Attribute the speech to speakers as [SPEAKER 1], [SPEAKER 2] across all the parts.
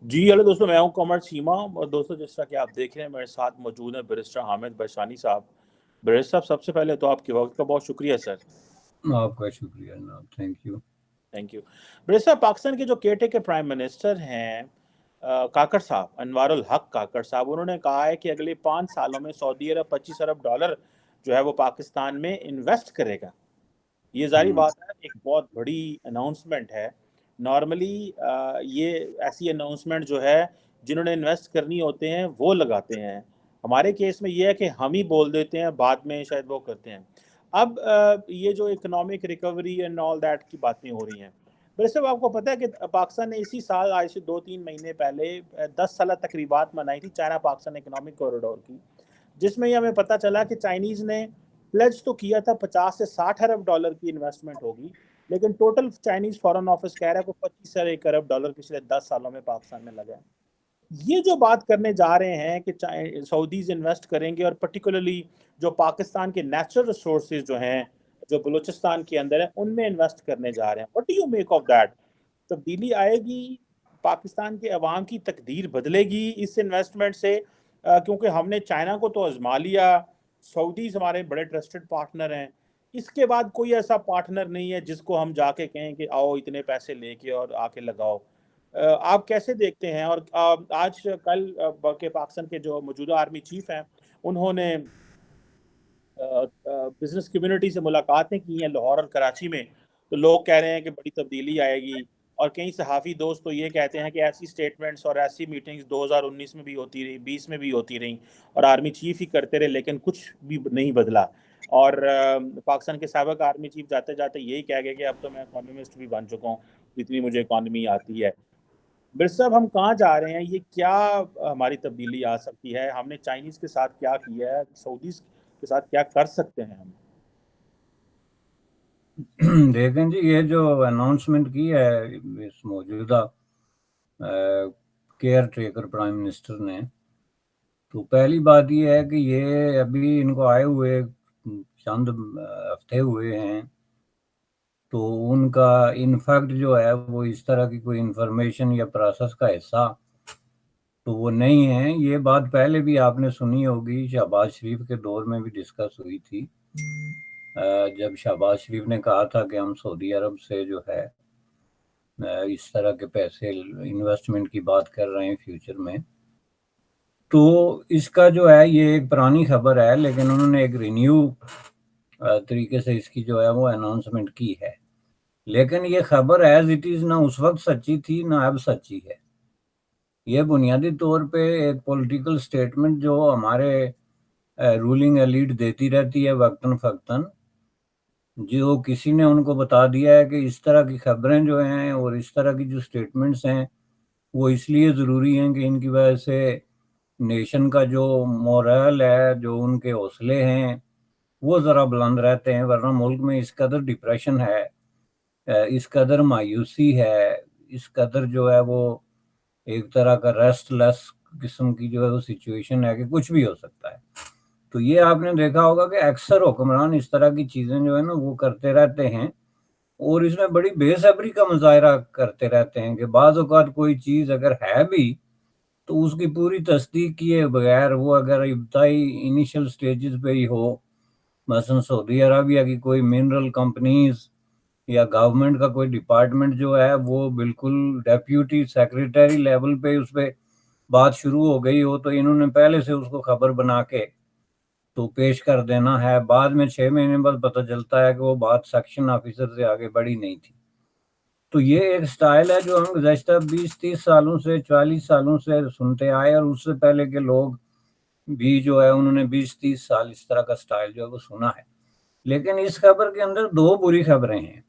[SPEAKER 1] جی hello دوستوں، میں ہوں کامرس چیمہ، اور دوستوں جس طرح کہ آپ دیکھ رہے ہیں میرے ساتھ موجود ہیں بیرسٹر حامد بشانی صاحب۔ بیرسٹر صاحب، سب سے پہلے تو آپ کے وقت کا بہت شکریہ سر۔
[SPEAKER 2] آپ کا شکریہ جناب، thank you.
[SPEAKER 1] Thank you. Barrister صاحب، پاکستان کے جو کیئر ٹیکر پرائم منسٹر ہیں کاکڑ صاحب، انوار الحق کاکڑ صاحب، انہوں نے کہا ہے کہ اگلے 5 سالوں میں سعودی عرب 25 ارب ڈالر جو ہے وہ پاکستان میں انویسٹ کرے گا۔ یہ ظاہری بات ہے، ایک بہت بڑی اناؤنسمنٹ ہے۔ نارملی یہ ایسی اناؤنسمنٹ جو ہے جنہوں نے انویسٹ کرنی ہوتے ہیں وہ لگاتے ہیں۔ ہمارے کیس میں یہ ہے کہ ہم ہی بول دیتے ہیں، بعد میں شاید وہ کرتے ہیں۔ اب یہ جو economic recovery and all that کی باتیں ہو رہی ہیں، ویسے صاحب آپ کو پتہ ہے کہ پاکستان نے اسی سال آج سے 2-3 مہینے پہلے 10 سالہ تقریبات منائی تھی چائنا پاکستان اکنامک کوریڈور کی، جس میں یہ ہمیں پتہ چلا کہ چائنیز نے پلیج تو کیا تھا 50 سے 60 ارب ڈالر کی انویسٹمنٹ ہوگی، لیکن ٹوٹل چائنیز فارن آفس کہہ رہا ہے کہ 25 سے 1 ارب ڈالر پچھلے 10 سالوں میں پاکستان میں لگا ہے۔ یہ جو بات کرنے جا رہے ہیں کہ سعودیز انویسٹ کریں گے، اور پرٹیکولرلی جو پاکستان کے نیچرل ریسورسز جو ہیں جو بلوچستان کے اندر ہیں ان میں انویسٹ کرنے جا رہے ہیں، what do you make of that? تبدیلی آئے گی؟ پاکستان کے عوام کی تقدیر بدلے گی اس انویسٹمنٹ سے؟ کیونکہ ہم نے چائنا کو تو آزما لیا، سعودیز ہمارے بڑے ٹرسٹڈ پارٹنر ہیں، اس کے بعد کوئی ایسا پارٹنر نہیں ہے جس کو ہم جا کے کہیں کہ آؤ اتنے پیسے لے کے اور آ کے لگاؤ۔ آپ کیسے دیکھتے ہیں؟ اور آج کل کہ پاکستان کے جو موجودہ آرمی چیف ہیں انہوں نے بزنس کمیونٹی سے ملاقاتیں کی ہیں لاہور اور کراچی میں، تو لوگ کہہ رہے ہیں کہ بڑی تبدیلی آئے گی، اور کئی صحافی دوست تو یہ کہتے ہیں کہ ایسی سٹیٹمنٹس اور ایسی میٹنگز 2019 میں بھی ہوتی رہی، 20 میں بھی ہوتی رہیں، اور آرمی چیف ہی کرتے رہے لیکن کچھ بھی نہیں بدلا۔ اور پاکستان کے سابق آرمی چیف جاتے جاتے یہی کہہ گئے کہ اب تو میں اکانومسٹ بھی بن چکا ہوں، جتنی مجھے اکانومی آتی ہے۔ برس صاحب، ہم کہاں جا رہے ہیں؟ یہ کیا ہماری تبدیلی آ سکتی ہے؟ ہم نے چائنیز کے ساتھ کیا کیا ہے؟ سعودیز کے ساتھ کیا کر سکتے ہیں ہم؟
[SPEAKER 2] دیکھیں جی، یہ جو اناؤنسمنٹ کی ہے اس موجودہ کیئر ٹیکر پرائم منسٹر نے، تو پہلی بات یہ ہے کہ یہ ابھی ان کو آئے ہوئے چند ہفتے ہوئے ہیں، تو ان کا انفیکٹ جو ہے وہ اس طرح کی کوئی انفارمیشن یا پروسیس کا حصہ تو وہ نہیں ہے۔ یہ بات پہلے بھی آپ نے سنی ہوگی، شہباز شریف کے دور میں بھی ڈسکس ہوئی تھی، جب شہباز شریف نے کہا تھا کہ ہم سعودی عرب سے جو ہے اس طرح کے پیسے انویسٹمنٹ کی بات کر رہے ہیں فیوچر میں۔ تو اس کا جو ہے یہ ایک پرانی خبر ہے، لیکن انہوں نے ایک رینیو طریقے سے اس کی جو ہے وہ اناؤنسمنٹ کی ہے، لیکن یہ خبر ایز اٹ از نہ اس وقت سچی تھی نہ اب سچی ہے۔ یہ بنیادی طور پہ ایک پولیٹیکل سٹیٹمنٹ جو ہمارے رولنگ ایلیٹ دیتی رہتی ہے وقتاً فوقتاً، جو کسی نے ان کو بتا دیا ہے کہ اس طرح کی خبریں جو ہیں اور اس طرح کی جو سٹیٹمنٹس ہیں وہ اس لیے ضروری ہیں کہ ان کی وجہ سے نیشن کا جو مورل ہے، جو ان کے حوصلے ہیں وہ ذرا بلند رہتے ہیں، ورنہ ملک میں اس قدر ڈپریشن ہے، اس قدر مایوسی ہے، اس قدر جو ہے وہ ایک طرح کا ریسٹ لیس قسم کی جو ہے وہ سچویشن ہے کہ کچھ بھی ہو سکتا ہے۔ تو یہ آپ نے دیکھا ہوگا کہ اکثر حکمران اس طرح کی چیزیں جو ہے نا وہ کرتے رہتے ہیں، اور اس میں بڑی بے صبری کا مظاہرہ کرتے رہتے ہیں کہ بعض اوقات کوئی چیز اگر ہے بھی تو اس کی پوری تصدیق کیے بغیر وہ اگر ابتدائی انیشل سٹیجز پہ ہی ہو، مثلا سعودی عربیہ کی کوئی منرل کمپنیز یا گورنمنٹ کا کوئی ڈپارٹمنٹ جو ہے وہ بالکل ڈیپیوٹی سیکریٹری لیول پہ اس پہ بات شروع ہو گئی ہو، تو انہوں نے پہلے سے اس کو خبر بنا کے تو پیش کر دینا ہے، بعد میں 6 مہینے بعد پتہ چلتا ہے کہ وہ بات سیکشن آفیسر سے آگے بڑھی نہیں تھی۔ تو یہ ایک سٹائل ہے جو ہم گزشتہ 20-30 سالوں سے 40 سالوں سے سنتے آئے، اور اس سے پہلے کے لوگ بھی جو ہے انہوں نے 20-30 سال اس طرح کا سٹائل جو ہے وہ سنا ہے۔ لیکن اس خبر کے اندر 2 بری خبریں ہیں۔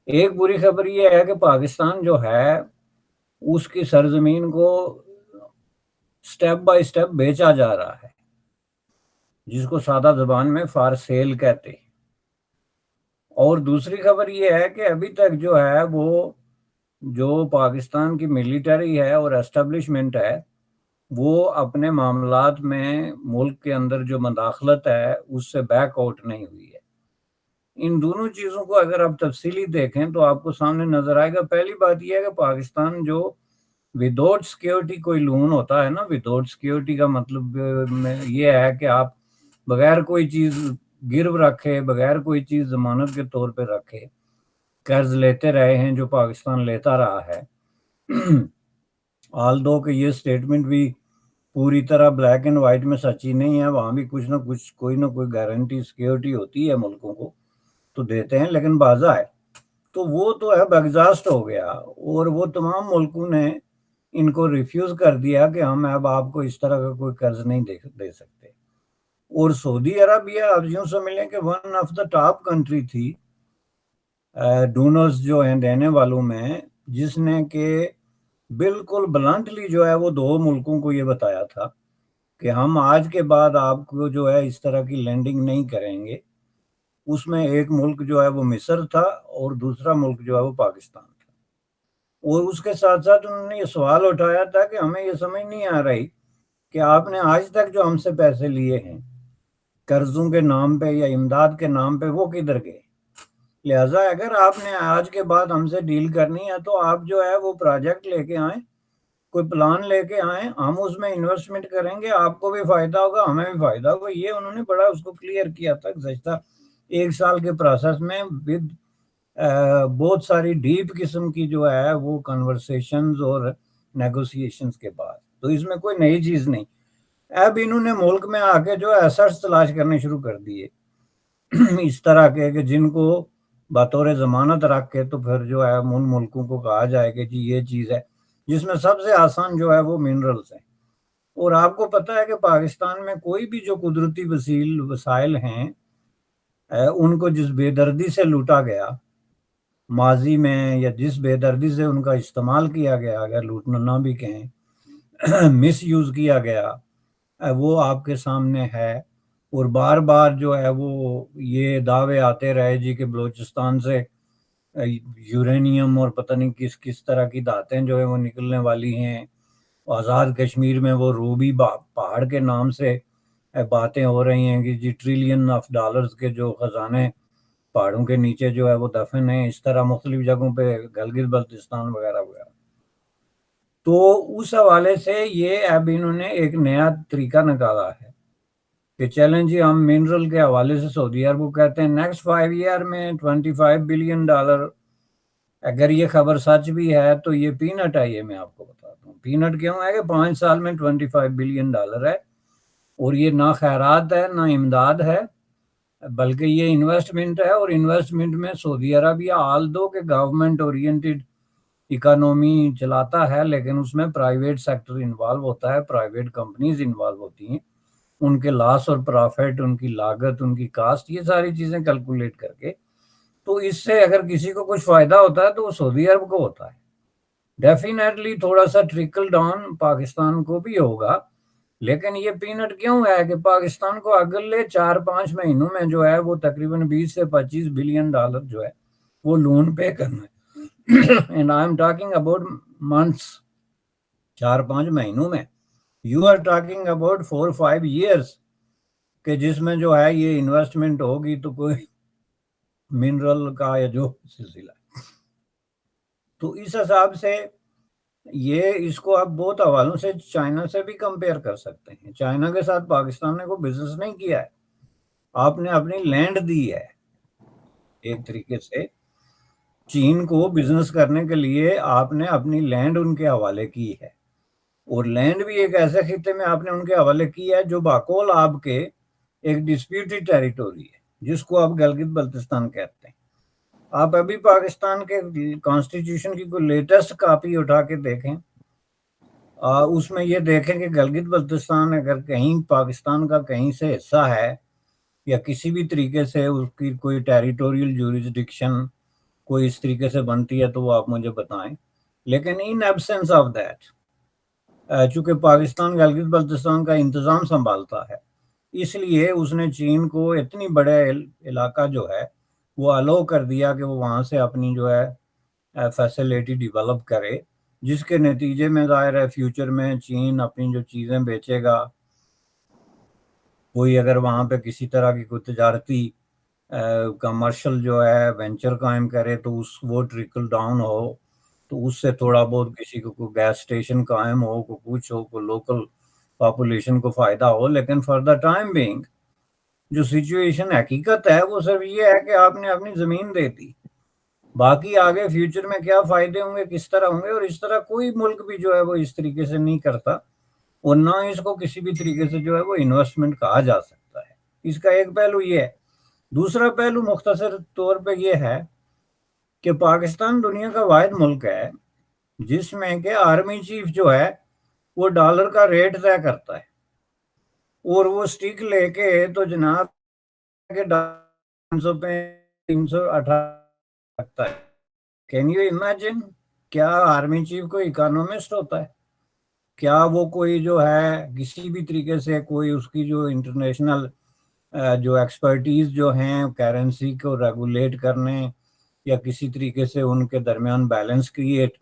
[SPEAKER 2] ایک بری خبر یہ ہے کہ پاکستان جو ہے اس کی سرزمین کو سٹیپ بائی سٹیپ بیچا جا رہا ہے، جس کو سادہ زبان میں فار سیل کہتے ہیں۔ اور دوسری خبر یہ ہے کہ ابھی تک جو ہے وہ جو پاکستان کی ملٹری ہے اور اسٹیبلشمنٹ ہے وہ اپنے معاملات میں ملک کے اندر جو مداخلت ہے اس سے بیک آؤٹ نہیں ہوئی ہے۔ ان دونوں چیزوں کو اگر آپ تفصیلی دیکھیں تو آپ کو سامنے نظر آئے گا۔ پہلی بات یہ ہے کہ پاکستان جو وداؤٹ سیکیورٹی کوئی لون ہوتا ہے نا، وداؤٹ سیکیورٹی کا مطلب یہ ہے کہ آپ بغیر کوئی چیز گرو رکھے، بغیر کوئی چیز ضمانت کے طور پہ رکھے قرض لیتے رہے ہیں، جو پاکستان لیتا رہا ہے۔ آل دو کہ یہ سٹیٹمنٹ بھی پوری طرح بلیک اینڈ وائٹ میں سچی نہیں ہے، وہاں بھی کچھ نہ کچھ کوئی نہ کوئی گارنٹی سیکیورٹی ہوتی ہے ملکوں کو تو دیتے ہیں، لیکن بازا ہے تو وہ تو اب ایگزاسٹ ہو گیا، اور وہ تمام ملکوں نے ان کو ریفیوز کر دیا کہ ہم اب آپ کو اس طرح کا کوئی قرض نہیں دے سکتے۔ اور سعودی عربیہ اب یوں سمجھ لیں کہ one of the top country تھی ڈونرز جو ہیں دینے والوں میں، جس نے کہ بالکل بلنٹلی جو ہے وہ دو ملکوں کو یہ بتایا تھا کہ ہم آج کے بعد آپ کو جو ہے اس طرح کی لینڈنگ نہیں کریں گے۔ اس میں ایک ملک جو ہے وہ مصر تھا اور دوسرا ملک جو ہے وہ پاکستان تھا، اور اس کے ساتھ ساتھ انہوں نے یہ سوال اٹھایا تھا کہ ہمیں یہ سمجھ نہیں آ رہی کہ آپ نے آج تک جو ہم سے پیسے لیے ہیں قرضوں کے نام پہ یا امداد کے نام پہ، وہ کدھر گئے؟ لہٰذا اگر آپ نے آج کے بعد ہم سے ڈیل کرنی ہے تو آپ جو ہے وہ پروجیکٹ لے کے آئیں، کوئی پلان لے کے آئیں، ہم اس میں انویسٹمنٹ کریں گے، آپ کو بھی فائدہ ہوگا، ہمیں بھی فائدہ ہوگا۔ یہ انہوں نے بڑا اس کو کلیئر کیا تھا گزشتہ 1 سال کے پروسیس میں، ود بہت ساری ڈیپ قسم کی جو ہے وہ کنورسیشنز اور نیگوسیشنز کے بعد۔ تو اس میں کوئی نئی چیز نہیں۔ اب انہوں نے ملک میں آ کے جو ایسٹس تلاش کرنے شروع کر دیے اس طرح کے کہ جن کو بطور ضمانت رکھ کے تو پھر جو ہے ان ملکوں کو کہا جائے کہ جی یہ چیز ہے، جس میں سب سے آسان جو ہے وہ منرلز ہیں۔ اور آپ کو پتہ ہے کہ پاکستان میں کوئی بھی جو قدرتی وسائل ہیں ان کو جس بے دردی سے لوٹا گیا ماضی میں، یا جس بے دردی سے ان کا استعمال کیا گیا، اگر لوٹنا نہ بھی کہیں مس یوز کیا گیا، وہ آپ کے سامنے ہے۔ اور بار بار جو ہے وہ یہ دعوے آتے رہے جی کہ بلوچستان سے یورینیم اور پتہ نہیں کس کس طرح کی دھاتیں جو ہے وہ نکلنے والی ہیں، آزاد کشمیر میں وہ روبی پہاڑ کے نام سے باتیں ہو رہی ہیں کہ جی ٹریلین آف ڈالرز کے جو خزانے پہاڑوں کے نیچے جو ہے وہ دفن ہیں، اس طرح مختلف جگہوں پہ گلگت بلتستان وغیرہ وغیرہ۔ تو اس حوالے سے یہ اب انہوں نے ایک نیا طریقہ نکالا ہے کہ چلیں جی ہم منرل کے حوالے سے سعودی عرب کو کہتے ہیں نیکسٹ 5 ایئر میں $25 بلین۔ اگر یہ خبر سچ بھی ہے تو یہ پینٹ ہے، یہ میں آپ کو بتاتا ہوں پینٹ کیوں ہے کہ 5 سال میں $25 بلین ہے، اور یہ نہ خیرات ہے نہ امداد ہے، بلکہ یہ انویسٹمنٹ ہے۔ اور انویسٹمنٹ میں سعودی عربیہ آل دو کہ گورنمنٹ اورینٹڈ اکانومی چلاتا ہے، لیکن اس میں پرائیویٹ سیکٹر انوالو ہوتا ہے، پرائیویٹ کمپنیز انوالو ہوتی ہیں، ان کے لاس اور پرافٹ، ان کی لاگت، ان کی کاسٹ، یہ ساری چیزیں کیلکولیٹ کر کے، تو اس سے اگر کسی کو کچھ فائدہ ہوتا ہے تو وہ سعودی عرب کو ہوتا ہے۔ ڈیفینیٹلی تھوڑا سا ٹرکل ڈاؤن پاکستان کو بھی ہوگا، لیکن یہ پینٹ کیوں ہے کہ پاکستان کو اگلے 4-5 مہینوں میں جو ہے وہ تقریباً 20 سے 25 بلین ڈالر جو ہے وہ لون پے کرنا ہے۔ And I am talking about months, 4-5 مہینوں میں، you are talking about 4-5 years کہ جس میں جو ہے یہ انویسٹمنٹ ہوگی تو کوئی منرل کا یا جو سلسلہ۔ تو اس حساب سے یہ اس کو آپ بہت حوالوں سے چائنا سے بھی کمپیئر کر سکتے ہیں۔ چائنا کے ساتھ پاکستان نے کوئی بزنس نہیں کیا ہے، آپ نے اپنی لینڈ دی ہے ایک طریقے سے۔ چین کو بزنس کرنے کے لیے آپ نے اپنی لینڈ ان کے حوالے کی ہے، اور لینڈ بھی ایک ایسے خطے میں آپ نے ان کے حوالے کی ہے جو باقول آپ کے ایک ڈسپیوٹڈ ٹیریٹوری ہے، جس کو آپ گلگت بلتستان کہتے ہیں۔ آپ ابھی پاکستان کے کانسٹیٹیوشن کی کوئی لیٹسٹ کاپی اٹھا کے دیکھیں، اس میں یہ دیکھیں کہ گلگت بلتستان اگر کہیں پاکستان کا کہیں سے حصہ ہے یا کسی بھی طریقے سے اس کی کوئی ٹیریٹوریل جوریسڈکشن کوئی اس طریقے سے بنتی ہے تو وہ آپ مجھے بتائیں۔ لیکن ان ایبسنس آف دیٹ، چونکہ پاکستان گلگت بلتستان کا انتظام سنبھالتا ہے، اس لیے اس نے چین کو اتنی بڑے علاقہ جو ہے وہ الاؤ کر دیا کہ وہ وہاں سے اپنی جو ہے فیسلٹی ڈیولپ کرے، جس کے نتیجے میں ظاہر ہے فیوچر میں چین اپنی جو چیزیں بیچے گا، کوئی اگر وہاں پہ کسی طرح کی کوئی تجارتی کمرشل جو ہے وینچر قائم کرے تو وہ ٹرکل ڈاؤن ہو تو اس سے تھوڑا بہت کسی کو کوئی گیس اسٹیشن قائم ہو، کو کچھ ہو، کو لوکل پاپولیشن کو فائدہ ہو، لیکن فار دا ٹائم بینگ جو سچویشن حقیقت ہے وہ صرف یہ ہے کہ آپ نے اپنی زمین دے دی. باقی آگے فیوچر میں کیا فائدے ہوں گے، کس طرح ہوں گے، اور اس طرح کوئی ملک بھی جو ہے وہ اس طریقے سے نہیں کرتا، اور نہ اس کو کسی بھی طریقے سے جو ہے وہ انویسٹمنٹ کہا جا سکتا ہے. اس کا ایک پہلو یہ ہے. دوسرا پہلو مختصر طور پہ یہ ہے کہ پاکستان دنیا کا واحد ملک ہے جس میں کہ آرمی چیف جو ہے وہ ڈالر کا ریٹ طے کرتا ہے، اور وہ سٹک لے کے تو جناب کے 318 لگتا ہے. Can you imagine? کیا آرمی چیف کوئی اکانومسٹ ہوتا ہے؟ کیا وہ کوئی جو ہے کسی بھی طریقے سے کوئی اس کی جو انٹرنیشنل جو ایکسپرٹیز جو ہیں کرنسی کو ریگولیٹ کرنے یا کسی طریقے سے ان کے درمیان بیلنس کریٹ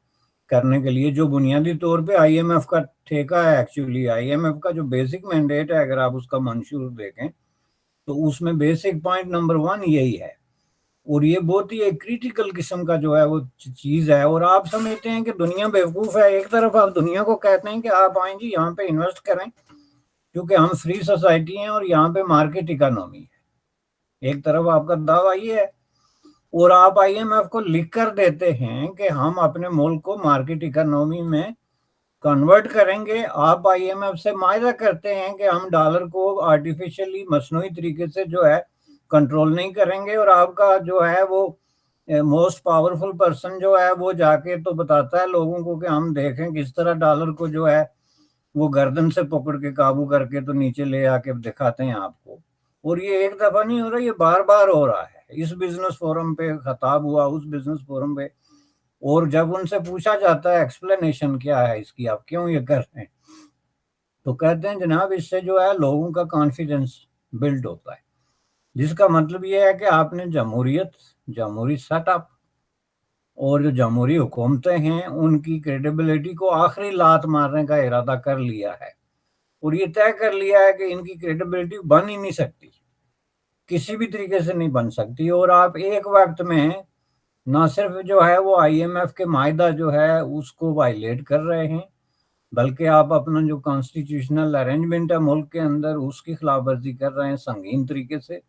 [SPEAKER 2] کرنے کے لیے، جو بنیادی طور پہ آئی ایم ایف کا ٹھیکہ ہے. ایکچولی آئی ایم ایف کا جو بیسک مینڈیٹ ہے، اگر آپ اس کا منشور دیکھیں تو اس میں بیسک پوائنٹ نمبر 1 یہی ہے، اور یہ بہت ہی ایک کریٹیکل قسم کا جو ہے وہ چیز ہے. اور آپ سمجھتے ہیں کہ دنیا بیوقوف ہے. ایک طرف آپ دنیا کو کہتے ہیں کہ آپ آئیں جی یہاں پہ انویسٹ کریں کیونکہ ہم فری سوسائٹی ہیں اور یہاں پہ مارکیٹ اکانومی ہے. ایک طرف آپ کا دعویٰ یہ ہے، اور آپ آئی ایم ایف کو لکھ کر دیتے ہیں کہ ہم اپنے ملک کو مارکیٹ اکانومی میں کنورٹ کریں گے. آپ آئی ایم ایف سے معاہدہ کرتے ہیں کہ ہم ڈالر کو آرٹیفیشلی مصنوعی طریقے سے جو ہے کنٹرول نہیں کریں گے، اور آپ کا جو ہے وہ موسٹ پاورفل پرسن جو ہے وہ جا کے تو بتاتا ہے لوگوں کو کہ ہم دیکھیں کس طرح ڈالر کو جو ہے وہ گردن سے پکڑ کے قابو کر کے تو نیچے لے آ کے دکھاتے ہیں آپ کو. اور یہ ایک دفعہ نہیں ہو رہا، یہ بار بار ہو رہا ہے. اس بزنس فورم پہ خطاب ہوا، اس بزنس فورم پہ، اور جب ان سے پوچھا جاتا ہے ایکسپلینیشن کیا ہے اس کی، آپ کیوں یہ کر رہے ہیں، تو کہتے ہیں جناب اس سے جو ہے لوگوں کا کانفیڈنس بلڈ ہوتا ہے، جس کا مطلب یہ ہے کہ آپ نے جمہوری سیٹ اپ اور جو جمہوری حکومتیں ہیں ان کی کریڈیبلٹی کو آخری لات مارنے کا ارادہ کر لیا ہے، اور یہ طے کر لیا ہے کہ ان کی کریڈیبلٹی بن ہی نہیں سکتی، کسی بھی طریقے سے نہیں بن سکتی. اور آپ ایک وقت میں نہ صرف جو ہے وہ آئی ایم ایف کے معاہدہ جو ہے اس کو وائلیٹ کر رہے ہیں، بلکہ آپ اپنا جو کانسٹیٹیوشنل ارینجمنٹ ہے ملک کے اندر اس کی خلاف ورزی کر رہے ہیں سنگین طریقے سے.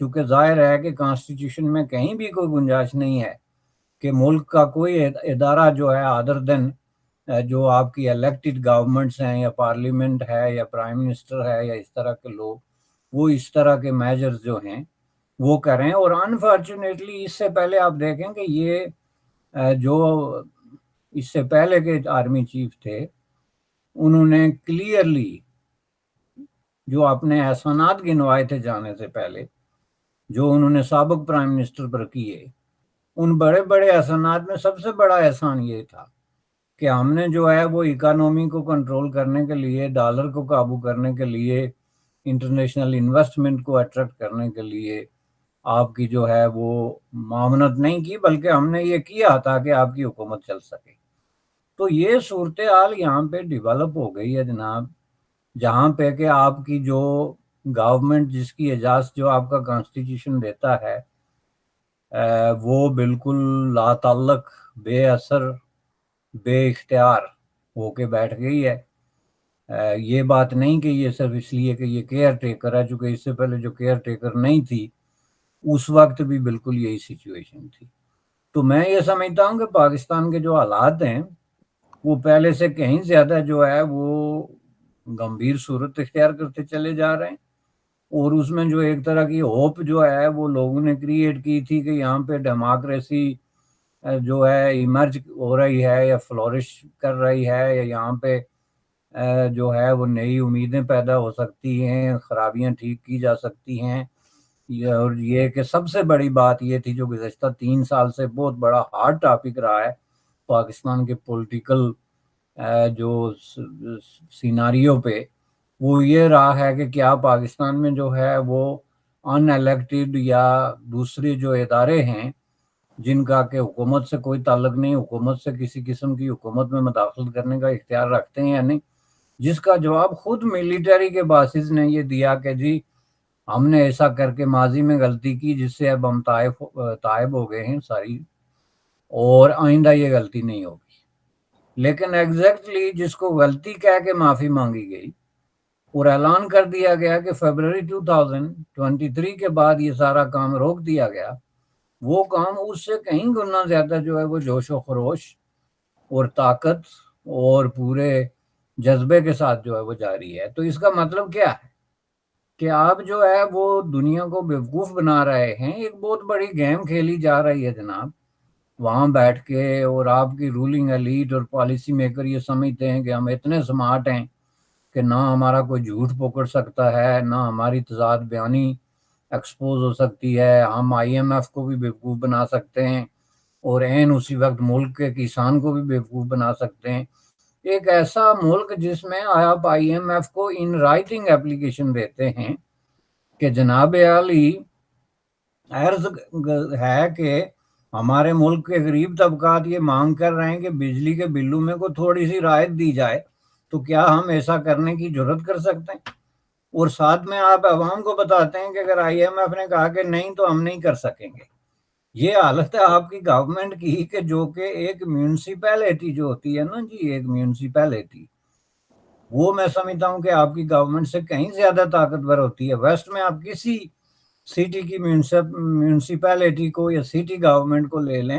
[SPEAKER 2] کیونکہ ظاہر ہے کہ کانسٹیٹیوشن میں کہیں بھی کوئی گنجائش نہیں ہے کہ ملک کا کوئی ادارہ جو ہے ادر دین جو آپ کی الیکٹڈ گورنمنٹس ہیں یا پارلیمنٹ ہے یا پرائم منسٹر ہے یا اس طرح کے لوگ، وہ اس طرح کے میجرز جو ہیں وہ کریں. اور انفارچونیٹلی اس سے پہلے آپ دیکھیں کہ یہ جو اس سے پہلے کے آرمی چیف تھے انہوں نے کلیئرلی جو اپنے احسانات گنوائے تھے جانے سے پہلے، جو انہوں نے سابق پرائم منسٹر پر کیے، ان بڑے بڑے احسانات میں سب سے بڑا احسان یہ تھا کہ ہم نے جو ہے وہ اکانومی کو کنٹرول کرنے کے لیے، ڈالر کو قابو کرنے کے لیے، انٹرنیشنل انویسٹمنٹ کو اٹریکٹ کرنے کے لیے آپ کی جو ہے وہ معاونت نہیں کی، بلکہ ہم نے یہ کیا تاکہ آپ کی حکومت چل سکے. تو یہ صورتحال یہاں پہ ڈیولپ ہو گئی ہے جناب، جہاں پہ کہ آپ کی جو گورنمنٹ جس کی اجازت جو آپ کا کانسٹیٹیوشن دیتا ہے وہ بالکل لا تعلق، بے اثر، بے اختیار ہو کے بیٹھ گئی ہے. یہ بات نہیں کہ یہ صرف اس لیے کہ یہ کیئر ٹیکر ہے، چونکہ اس سے پہلے جو کیئر ٹیکر نہیں تھی اس وقت بھی بالکل یہی سچویشن تھی. تو میں یہ سمجھتا ہوں کہ پاکستان کے جو حالات ہیں وہ پہلے سے کہیں زیادہ جو ہے وہ گمبھیر صورت اختیار کرتے چلے جا رہے ہیں، اور اس میں جو ایک طرح کی ہوپ جو ہے وہ لوگوں نے کریٹ کی تھی کہ یہاں پہ ڈیموکریسی جو ہے ایمرج ہو رہی ہے یا فلورش کر رہی ہے، یا یہاں پہ جو ہے وہ نئی امیدیں پیدا ہو سکتی ہیں، خرابیاں ٹھیک کی جا سکتی ہیں. اور یہ کہ سب سے بڑی بات یہ تھی جو گزشتہ 3 سال سے بہت بڑا ہارڈ ٹاپک رہا ہے پاکستان کے پولیٹیکل جو سیناریو پہ، وہ یہ رہا ہے کہ کیا پاکستان میں جو ہے وہ ان الیکٹڈ یا دوسرے جو ادارے ہیں جن کا کہ حکومت سے کوئی تعلق نہیں، حکومت سے کسی قسم کی حکومت میں مداخلت کرنے کا اختیار رکھتے ہیں یا نہیں، جس کا جواب خود ملٹری کے باسز نے یہ دیا کہ جی ہم نے ایسا کر کے ماضی میں غلطی کی جس سے اب ہم تائب ہو گئے ہیں ساری. اور آئندہ یہ غلطی نہیں ہوگی. لیکن ایگزیکٹلی جس کو غلطی کہہ کے معافی مانگی گئی اور اعلان کر دیا گیا کہ فیبرری 2023 کے بعد یہ سارا کام روک دیا گیا، وہ کام اس سے کہیں گنا زیادہ جو ہے وہ جوش و خروش اور طاقت اور پورے جذبے کے ساتھ جو ہے وہ جاری ہے. تو اس کا مطلب کیا ہے کہ آپ جو ہے وہ دنیا کو بیوقوف بنا رہے ہیں. ایک بہت بڑی گیم کھیلی جا رہی ہے جناب وہاں بیٹھ کے، اور آپ کی رولنگ ایلیٹ اور پالیسی میکر یہ سمجھتے ہیں کہ ہم اتنے سمارٹ ہیں کہ نہ ہمارا کوئی جھوٹ پکڑ سکتا ہے، نہ ہماری تضاد بیانی ایکسپوز ہو سکتی ہے، ہم آئی ایم ایف کو بھی بیوقوف بنا سکتے ہیں اور عین اسی وقت ملک کے کسان کو بھی بیوقوف بنا سکتے ہیں. ایک ایسا ملک جس میں آپ آئی ایم ایف کو ان رائٹنگ اپلیکیشن دیتے ہیں کہ جناب عالی عرض ہے کہ ہمارے ملک کے غریب طبقات یہ مانگ کر رہے ہیں کہ بجلی کے بلوں میں کو تھوڑی سی رعایت دی جائے، تو کیا ہم ایسا کرنے کی جرات کر سکتے ہیں؟ اور ساتھ میں آپ عوام کو بتاتے ہیں کہ اگر آئی ایم ایف نے کہا کہ نہیں تو ہم نہیں کر سکیں گے. یہ حالت ہے آپ کی گورنمنٹ کی کہ جو کہ ایک میونسپیلٹی جو ہوتی ہے نا جی، ایک میونسپیلٹی، وہ میں سمجھتا ہوں کہ آپ کی گورنمنٹ سے کہیں زیادہ طاقتور ہوتی ہے. ویسٹ میں آپ کسی سٹی کی میونسپیلٹی کو یا سٹی گورنمنٹ کو لے لیں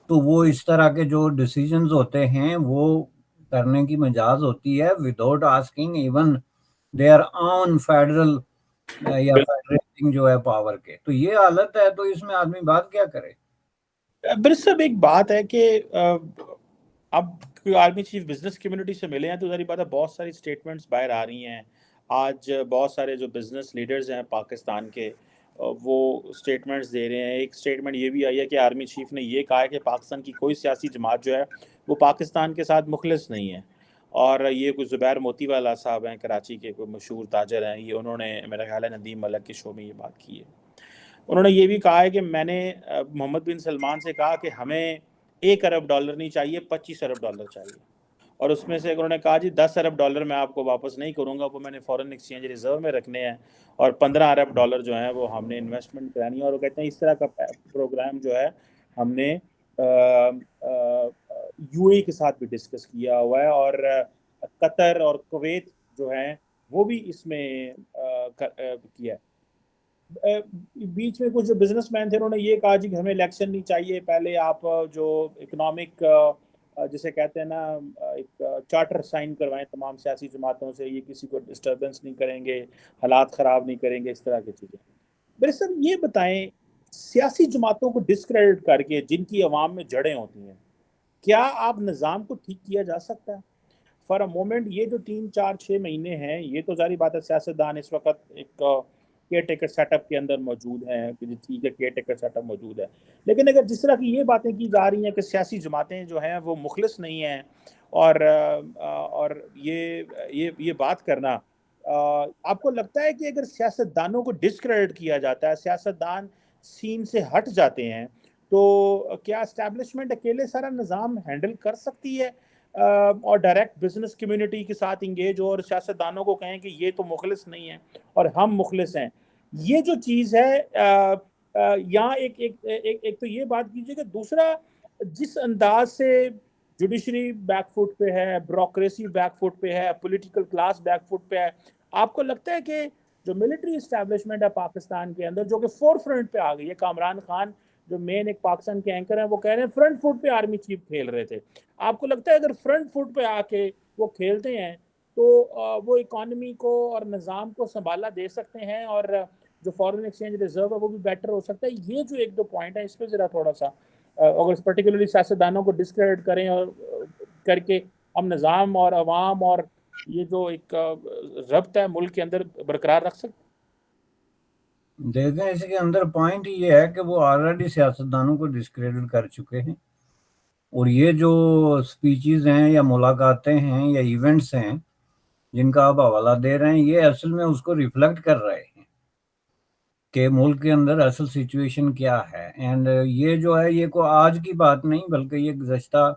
[SPEAKER 2] تو وہ اس طرح کے جو ڈیسیجنز ہوتے ہیں وہ کرنے کی مجاز ہوتی ہے without asking even their on federal یا فیڈریٹنگ جو ہے پاور کے. تو یہ حالت ہے، تو اس میں آدمی بات کیا کرے؟
[SPEAKER 1] برس صاحب ایک بات ہے کہ اب آرمی چیف بزنس کمیونٹی سے ملے ہیں تو ظاہر بات ہے بہت ساری سٹیٹمنٹس باہر آ رہی ہیں. آج بہت سارے جو بزنس لیڈرز ہیں پاکستان کے وہ سٹیٹمنٹس دے رہے ہیں. ایک سٹیٹمنٹ یہ بھی آئی ہے کہ آرمی چیف نے یہ کہا ہے کہ پاکستان کی کوئی سیاسی جماعت جو ہے وہ پاکستان کے ساتھ مخلص نہیں ہے. اور یہ کوئی زبیر موتی والا صاحب ہیں کراچی کے، کوئی مشہور تاجر ہیں، یہ انہوں نے میرا خیال ہے ندیم ملک کے شو میں یہ بات کی ہے. انہوں نے یہ بھی کہا ہے کہ میں نے محمد بن سلمان سے کہا کہ ہمیں $1 ارب نہیں چاہیے، $25 ارب چاہیے. اور اس میں سے انہوں نے کہا جی $10 ارب میں آپ کو واپس نہیں کروں گا، وہ میں نے فورن ایکسچینج ریزرو میں رکھنے ہیں، اور $15 ارب جو ہیں وہ ہم نے انویسٹمنٹ کرانی ہے. اور وہ کہتے ہیں اس طرح کا پروگرام جو ہے ہم نے یو اے کے ساتھ بھی ڈسکس کیا ہوا ہے، اور قطر اور کویت جو ہیں وہ بھی اس میں کیا ہے. بیچ میں کچھ جو بزنس مین تھے انہوں نے یہ کہا جی کہ ہمیں الیکشن نہیں چاہیے، پہلے آپ جو اکنامک جسے کہتے ہیں نا ایک چارٹر سائن کروائیں تمام سیاسی جماعتوں سے، یہ کسی کو ڈسٹربنس نہیں کریں گے، حالات خراب نہیں کریں گے، اس طرح کی چیزیں. میرے سر یہ بتائیں، سیاسی جماعتوں کو ڈسکریڈٹ کر کے جن کی عوام میں جڑیں ہوتی ہیں، کیا آپ نظام کو ٹھیک کیا جا سکتا ہے؟ فار اے مومنٹ یہ جو 3 4 6 مہینے ہیں، یہ تو ظاہری بات ہے سیاستدان اس وقت ایک کیئر ٹیکر سیٹ اپ کے اندر موجود ہیں کہ ٹھیک ہے کیئر ٹیکر سیٹ اپ موجود ہے، لیکن اگر جس طرح کی یہ باتیں کی جا رہی ہیں کہ سیاسی جماعتیں جو ہیں وہ مخلص نہیں ہیں، اور یہ بات کرنا، آپ کو لگتا ہے کہ اگر سیاستدانوں کو ڈسکریڈٹ کیا جاتا ہے، سیاستدان سین سے ہٹ جاتے ہیں، تو کیا اسٹیبلشمنٹ اکیلے سارا نظام ہینڈل کر سکتی ہے اور ڈائریکٹ بزنس کمیونٹی کے ساتھ انگیج ہو اور سیاستدانوں کو کہیں کہ یہ تو مخلص نہیں ہیں اور ہم مخلص ہیں؟ یہ جو چیز ہے یہاں ایک تو یہ بات کیجیے کہ دوسرا جس انداز سے جوڈیشری بیک فٹ پہ ہے، بیوروکریسی بیک فٹ پہ ہے، پولیٹیکل کلاس بیک فٹ پہ ہے، آپ کو لگتا ہے کہ جو ملٹری اسٹیبلشمنٹ ہے پاکستان کے اندر جو کہ فور فرنٹ پہ آ گئی ہے، کامران خان جو مین ایک پاکستان کے اینکر ہیں وہ کہہ رہے ہیں فرنٹ فٹ پہ آرمی چیف کھیل رہے تھے، آپ کو لگتا ہے اگر فرنٹ فٹ پہ آ کے وہ کھیلتے ہیں تو وہ اکانومی کو اور نظام کو سنبھالا دے سکتے ہیں اور جو فورن ایکسچینج ریزرو ہے وہ بھی بیٹر ہو سکتا ہے؟ یہ جو ایک دو پوائنٹ ہے اس پہ ذرا تھوڑا سا اگر پرٹیکولرلی سیاستدانوں کو ڈسکریڈٹ کریں اور کر کے ہم نظام اور عوام اور یہ جو ایک ربط ہے ملک کے اندر برقرار رکھ سکتے؟
[SPEAKER 2] دیکھیں اس کے اندر پوائنٹ یہ ہے کہ وہ آلریڈی سیاستدانوں کو ڈسکریڈٹ کر چکے ہیں، اور یہ جو سپیچز ہیں یا ملاقاتیں ہیں یا ایونٹس ہیں جن کا آپ حوالہ دے رہے ہیں، یہ اصل میں اس کو ریفلیکٹ کر رہے ہیں کہ ملک کے اندر اصل سچویشن کیا ہے. اینڈ یہ جو ہے یہ کوئی آج کی بات نہیں بلکہ یہ گزشتہ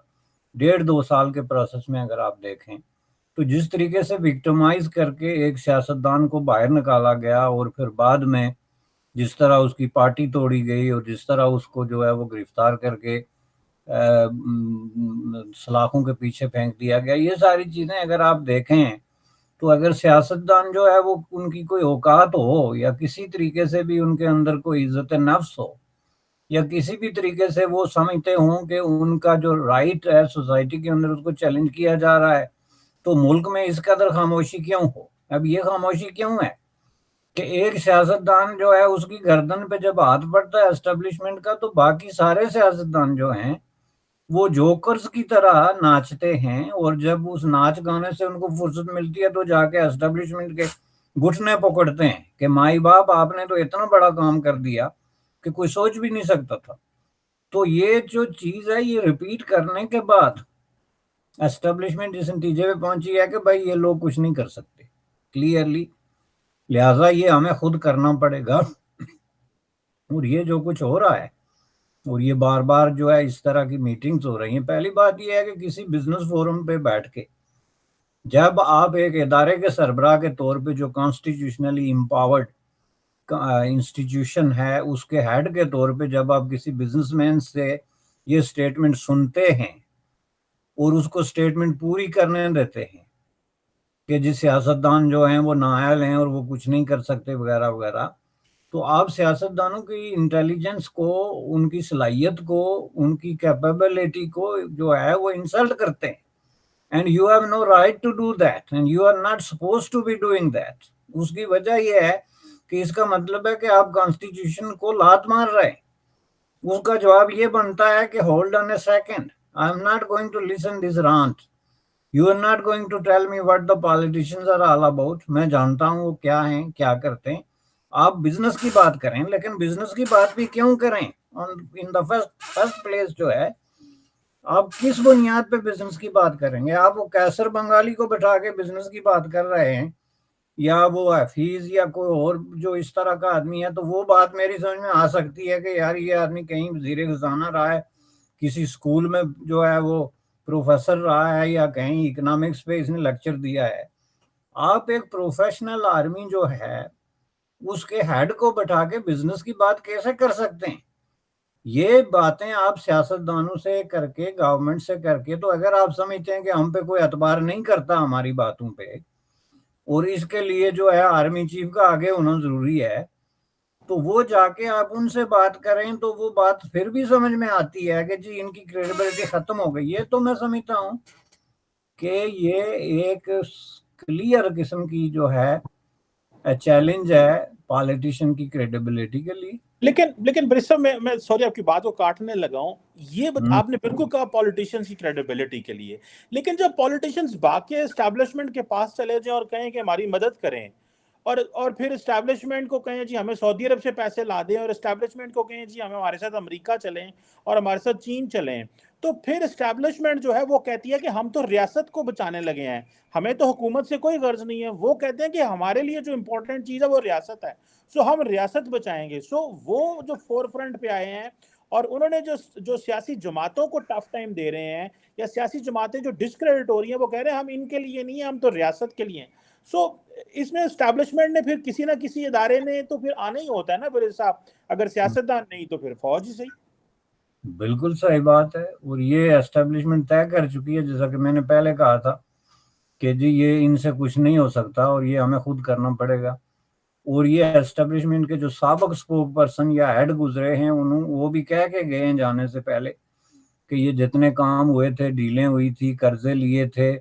[SPEAKER 2] 1.5 2 سال کے پروسیس میں اگر آپ دیکھیں تو جس طریقے سے وکٹمائز کر کے ایک سیاستدان کو باہر نکالا گیا اور پھر بعد میں جس طرح اس کی پارٹی توڑی گئی اور جس طرح اس کو جو ہے وہ گرفتار کر کے سلاخوں کے پیچھے پھینک دیا گیا. یہ ساری چیزیں اگر آپ دیکھیں تو اگر سیاستدان جو ہے وہ ان کی کوئی اوقات ہو یا کسی طریقے سے بھی ان کے اندر کوئی عزت نفس ہو یا کسی بھی طریقے سے وہ سمجھتے ہوں کہ ان کا جو رائٹ ہے سوسائٹی کے اندر اس کو چیلنج کیا جا رہا ہے، تو ملک میں اس قدر خاموشی کیوں ہو؟ اب یہ خاموشی کیوں ہے کہ ایک سیاستدان جو ہے اس کی گردن پہ جب ہاتھ پڑتا ہے اسٹیبلشمنٹ کا، تو باقی سارے سیاستدان جو ہیں وہ جوکرز کی طرح ناچتے ہیں، اور جب اس ناچ گانے سے ان کو فرصت ملتی ہے تو جا کے اسٹیبلشمنٹ کے گھٹنے پکڑتے ہیں کہ مائی باپ آپ نے تو اتنا بڑا کام کر دیا کہ کوئی سوچ بھی نہیں سکتا تھا. تو یہ جو چیز ہے یہ ریپیٹ کرنے کے بعد اسٹیبلشمنٹ اس نتیجے پہ پہنچی ہے کہ بھائی یہ لوگ کچھ نہیں کر سکتے کلیئرلی، لہٰذا یہ ہمیں خود کرنا پڑے گا. اور یہ جو کچھ ہو رہا ہے اور یہ بار بار جو ہے اس طرح کی میٹنگز ہو رہی ہیں، پہلی بات یہ ہے کہ کسی بزنس فورم پہ بیٹھ کے جب آپ ایک ادارے کے سربراہ کے طور پہ جو کانسٹیٹیوشنلی امپاورڈ انسٹیٹیوشن ہے اس کے ہیڈ کے طور پہ جب آپ کسی بزنس مین سے یہ سٹیٹمنٹ سنتے ہیں اور اس کو سٹیٹمنٹ پوری کرنے دیتے ہیں کہ جس سیاستدان جو ہیں وہ نااہل ہیں اور وہ کچھ نہیں کر سکتے وغیرہ وغیرہ، تو آپ سیاستدانوں کی انٹیلیجنس کو، ان کی صلاحیت کو، ان کی کیپیبلٹی کو جو ہے وہ انسلٹ کرتے ہیں. And you have no right to do that and you are not suppose to be doing that. اس کی وجہ یہ ہے کہ اس کا مطلب ہے کہ آپ کانسٹیٹیوشن کو لات مار رہے ہیں. اس کا جواب یہ بنتا ہے کہ hold on a second, I am not going to listen this rant. You are not going to tell me what the politicians are all about. میں جانتا ہوں وہ کیا ہیں، کیا کرتے ہیں. آپ بزنس کی بات کریں، لیکن بزنس کی بات بھی کیوں کریں؟ ان دا فرسٹ پلیس جو ہے آپ کس بنیاد پہ بزنس کی بات کریں گے؟ آپ وہ کیسر بنگالی کو بٹھا کے بزنس کی بات کر رہے ہیں، یا وہ حفیظ یا کوئی اور جو اس طرح کا آدمی ہے، تو وہ بات میری سمجھ میں آ سکتی ہے کہ یار یہ آدمی کہیں وزیر خزانہ رہا ہے، کسی اسکول میں جو ہے وہ پروفیسر رہا ہے، یا کہیں اکنامکس پہ اس نے لیکچر دیا ہے. آپ ایک پروفیشنل آرمی جو ہے اس کے ہیڈ کو بٹھا کے بزنس کی بات کیسے کر سکتے ہیں؟ یہ باتیں آپ سیاستدانوں سے کر کے، گورنمنٹ سے کر کے، تو اگر آپ سمجھتے ہیں کہ ہم پہ کوئی اعتبار نہیں کرتا ہماری باتوں پہ اور اس کے لیے جو ہے آرمی چیف کا آگے ہونا ضروری ہے، تو وہ جا کے آپ ان سے بات کریں تو وہ بات پھر بھی سمجھ میں آتی ہے کہ جی ان کی کریڈیبلٹی ختم ہو گئی ہے. تو میں سمجھتا ہوں کہ یہ ایک کلیئر قسم کی جو ہے چیلنج ہے پالیٹیشین کی کریڈیبلٹی کے لیے.
[SPEAKER 1] لیکن بری صاحب میں سوری آپ کی بات کو کاٹنے لگا ہوں. یہ آپ نے بالکل کہا پولیٹیشنز کی کریڈیبلٹی کے لیے، لیکن جب پولیٹیشنز باقی اسٹیبلشمنٹ کے پاس چلے جائیں اور کہیں کہ ہماری مدد کریں، اور پھر اسٹیبلشمنٹ کو کہیں جی ہمیں سعودی عرب سے پیسے لا دیں، اور اسٹیبلشمنٹ کو کہیں جی ہمارے ساتھ امریکہ چلیں اور ہمارے ساتھ چین چلیں، تو پھر اسٹیبلشمنٹ جو ہے وہ کہتی ہے کہ ہم تو ریاست کو بچانے لگے ہیں، ہمیں تو حکومت سے کوئی غرض نہیں ہے. وہ کہتے ہیں کہ ہمارے لیے جو امپورٹنٹ چیز ہے وہ ریاست ہے، سو ہم ریاست بچائیں گے. سو وہ جو فور فرنٹ پہ آئے ہیں اور انہوں نے جو سیاسی جماعتوں کو ٹف ٹائم دے رہے ہیں، یا سیاسی جماعتیں جو ڈسکریڈٹ ہو رہی ہیں، وہ کہہ رہے ہیں ہم ان کے لیے نہیں ہیں، ہم تو ریاست کے لیے ہیں. سو اس میں اسٹیبلشمنٹ نے پھر کسی نہ کسی ادارے نے تو پھر آنا ہی ہوتا ہے نا بڑے صاحب. اگر سیاستدان نہیں تو پھر فوج ہی صحیح.
[SPEAKER 2] بالکل صحیح بات ہے. اور یہ اسٹیبلشمنٹ طے کر چکی ہے، جیسا کہ میں نے پہلے کہا تھا کہ جی یہ ان سے کچھ نہیں ہو سکتا اور یہ ہمیں خود کرنا پڑے گا. اور یہ اسٹیبلشمنٹ کے جو سابق اسپوک پرسن یا ہیڈ گزرے ہیں وہ بھی کہہ کے گئے ہیں جانے سے پہلے کہ یہ جتنے کام ہوئے تھے، ڈیلیں ہوئی تھی، قرضے لیے تھے،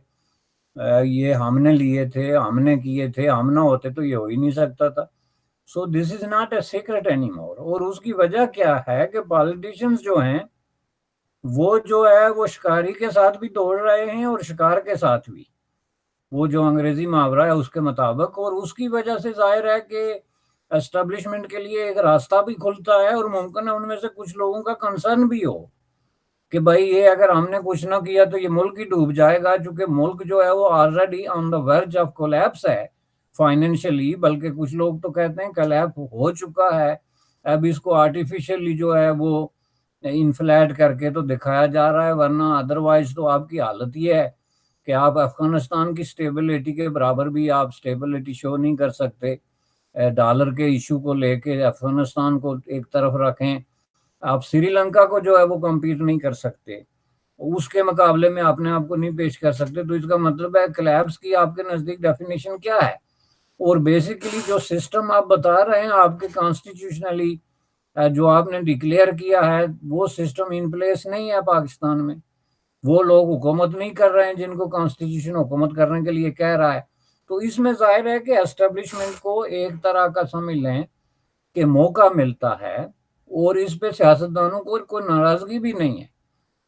[SPEAKER 2] یہ ہم نے لیے تھے، ہم نے کیے تھے، ہم نہ ہوتے تو یہ ہو ہی نہیں سکتا تھا. So this is not a secret any more. اور اس کی وجہ کیا ہے کہ پالیٹیشنز جو ہیں وہ جو ہے وہ شکاری کے ساتھ بھی دوڑ رہے ہیں اور شکار کے ساتھ بھی، وہ جو انگریزی محاورہ ہے اس کے مطابق. اور اس کی وجہ سے ظاہر ہے کہ اسٹیبلشمنٹ کے لیے ایک راستہ بھی کھلتا ہے، اور ممکن ہے ان میں سے کچھ لوگوں کا کنسرن بھی ہو کہ بھائی یہ اگر ہم نے کچھ نہ کیا تو یہ ملک ہی ڈوب جائے گا، چونکہ ملک جو ہے وہ already on the verge of collapse ہے فائنینشلی. بلکہ کچھ لوگ تو کہتے ہیں کولیپ ہو چکا ہے، اب اس کو آرٹیفیشلی جو ہے وہ انفلیٹ کر کے تو دکھایا جا رہا ہے، ورنہ ادروائز تو آپ کی حالت یہ ہے کہ آپ افغانستان کی سٹیبلٹی کے برابر بھی آپ سٹیبلٹی شو نہیں کر سکتے. ڈالر کے ایشو کو لے کے افغانستان کو ایک طرف رکھیں آپ سری لنکا کو جو ہے وہ کمپیٹ نہیں کر سکتے، اس کے مقابلے میں اپنے آپ کو نہیں پیش کر سکتے، تو اس کا مطلب ہے کلیپس کی آپ کے نزدیک ڈیفینیشن کیا ہے؟ اور بیسیکلی جو سسٹم آپ بتا رہے ہیں آپ کے کانسٹیٹیوشنلی جو آپ نے ڈکلیئر کیا ہے وہ سسٹم ان پلیس نہیں ہے پاکستان میں، وہ لوگ حکومت نہیں کر رہے ہیں جن کو کانسٹیٹیوشن حکومت کرنے کے لیے کہہ رہا ہے، تو اس میں ظاہر ہے کہ اسٹیبلشمنٹ کو ایک طرح کا سمجھ لیں کہ موقع ملتا ہے، اور اس پہ سیاستدانوں کو کوئی ناراضگی بھی نہیں ہے۔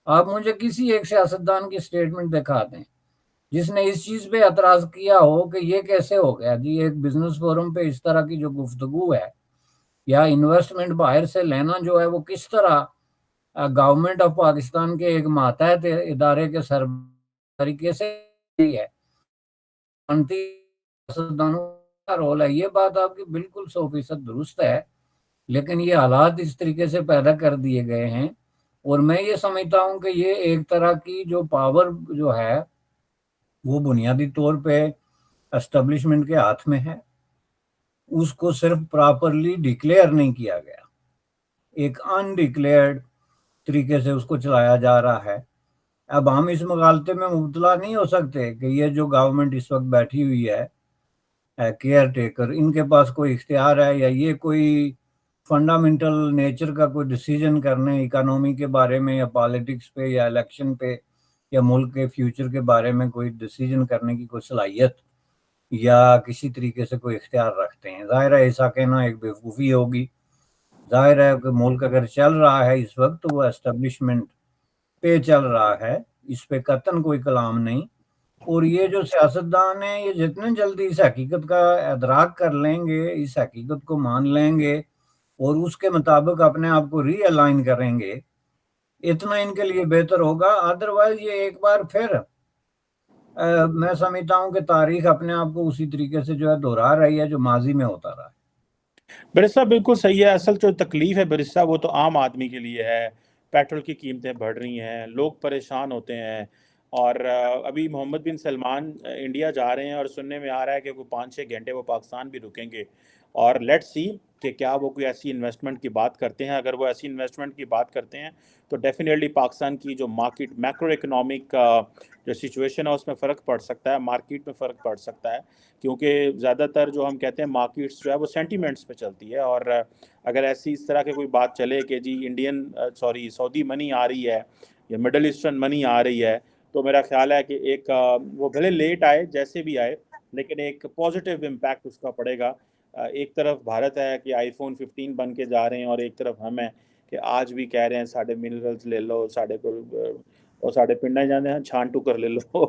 [SPEAKER 2] آپ مجھے کسی ایک سیاستدان کی سٹیٹمنٹ دکھا دیں جس نے اس چیز پہ اعتراض کیا ہو کہ یہ کیسے ہو گیا جی، ایک بزنس فورم پہ اس طرح کی جو گفتگو ہے یا انویسٹمنٹ باہر سے لینا جو ہے وہ کس طرح گورنمنٹ آف پاکستان کے ایک ماتحت ادارے کے سر طریقے سے ہے، سیاستدانوں کا رول ہے۔ یہ بات آپ کی بالکل 100% درست ہے، لیکن یہ حالات اس طریقے سے پیدا کر دیے گئے ہیں، اور میں یہ سمجھتا ہوں کہ یہ ایک طرح کی جو پاور جو ہے وہ بنیادی طور پہ اسٹیبلشمنٹ کے ہاتھ میں ہے، اس کو صرف پراپرلی ڈکلیئر نہیں کیا گیا، ایک انڈکلیئرڈ طریقے سے اس کو چلایا جا رہا ہے۔ اب ہم اس مغالطے میں مبتلا نہیں ہو سکتے کہ یہ جو گورنمنٹ اس وقت بیٹھی ہوئی ہے کیئر ٹیکر، ان کے پاس کوئی اختیار ہے یا یہ کوئی فنڈامنٹل نیچر کا کوئی ڈیسیجن کرنے اکانومی کے بارے میں یا پالیٹکس پہ یا الیکشن پہ یا ملک کے فیوچر کے بارے میں کوئی ڈیسیجن کرنے کی کوئی صلاحیت یا کسی طریقے سے کوئی اختیار رکھتے ہیں؟ ظاہر ہے ایسا کہنا ایک بیوقوفی ہوگی۔ ظاہر ہے کہ ملک اگر چل رہا ہے اس وقت تو وہ اسٹیبلشمنٹ پہ چل رہا ہے، اس پہ قطعاً کوئی کلام نہیں، اور یہ جو سیاستدان ہیں یہ جتنے جلدی اس حقیقت کا ادراک کر لیں گے، اس حقیقت کو مان لیں گے اور اس کے مطابق اپنے آپ کو ری الائن کریں گے، اتنا ان کے لیے بہتر ہوگا۔ ادروائز یہ ایک بار پھر میں سمجھتا ہوں کہ تاریخ اپنے آپ کو اسی طریقے سے جو ہے دہرا رہی ہے جو ماضی میں ہوتا رہا ہے۔
[SPEAKER 1] برس صاحب بالکل صحیح ہے، اصل جو تکلیف ہے برس صاحب وہ تو عام آدمی کے لیے ہے، پیٹرول کی قیمتیں بڑھ رہی ہیں، لوگ پریشان ہوتے ہیں، اور ابھی محمد بن سلمان انڈیا جا رہے ہیں اور سننے میں آ رہا ہے کہ وہ 5-6 گھنٹے وہ پاکستان بھی رکیں گے، اور لیٹ سی کہ کیا وہ کوئی ایسی انویسٹمنٹ کی بات کرتے ہیں۔ اگر وہ ایسی انویسٹمنٹ کی بات کرتے ہیں تو ڈیفینیٹلی پاکستان کی جو مارکیٹ میکرو اکنامک جو سچویشن ہے اس میں فرق پڑ سکتا ہے، مارکیٹ میں فرق پڑ سکتا ہے، کیونکہ زیادہ تر جو ہم کہتے ہیں مارکیٹس جو ہے وہ سینٹیمنٹس پہ چلتی ہے، اور اگر ایسی اس طرح کی کوئی بات چلے کہ جی سعودی منی آ رہی ہے یا مڈل ایسٹرن منی آ رہی ہے، تو میرا خیال ہے کہ ایک وہ بھلے لیٹ آئے جیسے بھی آئے لیکن ایک پازیٹیو امپیکٹ اس کا پڑے گا۔ ایک طرف بھارت ہے کہ آئی فون 15 بن کے جا رہے ہیں، اور ایک طرف ہم ہیں کہ آج بھی کہہ رہے ہیں ساڑھے منرلز لے لو، ساڑھے کو اور ساڑھے پنڈا جانے ہیں چھان ٹکر لے لو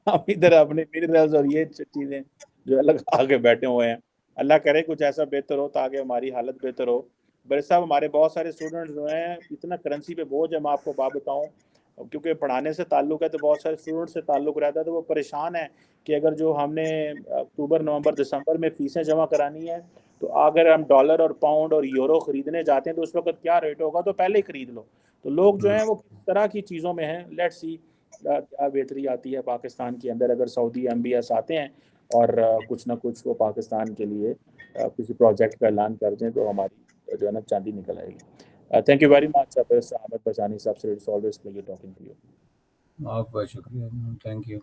[SPEAKER 1] ہم ادھر اپنے منرلز اور یہ چیزیں جو ہے لگا کے بیٹھے ہوئے ہیں۔ اللہ کرے کچھ ایسا بہتر ہو تاکہ ہماری حالت بہتر ہو۔ برے صاحب ہمارے بہت سارے اسٹوڈنٹس جو ہیں اتنا کرنسی پہ بوجھ ہے، میں آپ کو بات بتاؤں، کیونکہ پڑھانے سے تعلق ہے تو بہت سارے اسٹوڈنٹ سے تعلق رہتا ہے، تو وہ پریشان ہیں کہ اگر جو ہم نے اکتوبر نومبر دسمبر میں فیسیں جمع کرانی ہے تو اگر ہم ڈالر اور پاؤنڈ اور یورو خریدنے جاتے ہیں تو اس وقت کیا ریٹ ہوگا، تو پہلے ہی خرید لو۔ تو لوگ جو ہیں وہ کس طرح کی چیزوں میں ہیں، لیٹ سی کیا بہتری آتی ہے پاکستان کے اندر اگر سعودی MBS آتے ہیں اور کچھ نہ کچھ وہ پاکستان کے لیے کسی پروجیکٹ کا اعلان کر دیں تو ہماری جو ہے نا چاندی نکل آئے گی۔ Thank you very much Ahmed Bachani صاحب سے، it's always pleasure talking to you.
[SPEAKER 2] آپ کا شکریہ، تھینک یو۔